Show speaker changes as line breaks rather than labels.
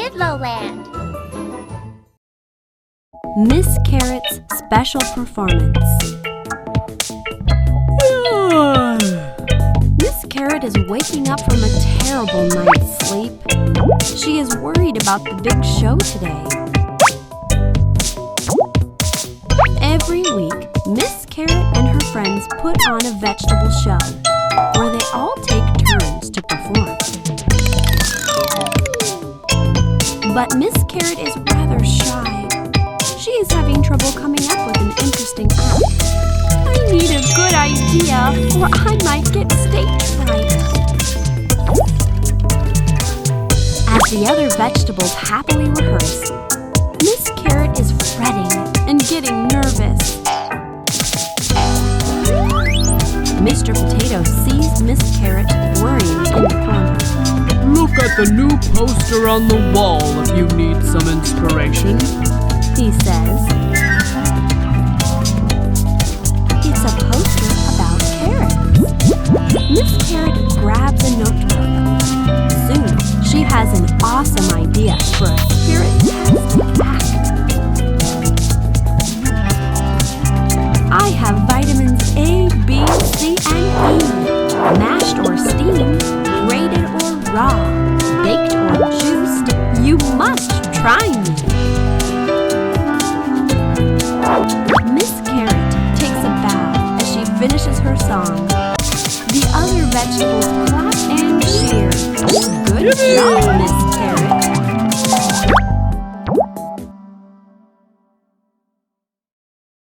KidloLand.
Miss Carrot's special performance. Miss Carrot is waking up from a terrible night's sleep. She is worried about the big show today. Every week, Miss Carrot and her friends put on a vegetable show where they all take turns to perform. But Miss Carrot is rather shy. She is having trouble coming up with an interesting act. I need a good idea, or I might get stage fright. As the other vegetables happily rehearse, Miss Carrot is fretting and getting nervous. Mr. Potato sees Miss Carrot worrying in the corner.
Look at the new poster on the wall if you need some inspiration,
he says. It's a poster about carrots. Miss Carrot grabs a notebook. Soon, she has an awesome idea for a carrot-tastic act. I have vitamins A, B, C, and E. Mashed or steamed, grated or raw, baked or juiced. You must try me. Miss Carrot takes a bow as she finishes her song. The other vegetables clap and cheer. Good job, Miss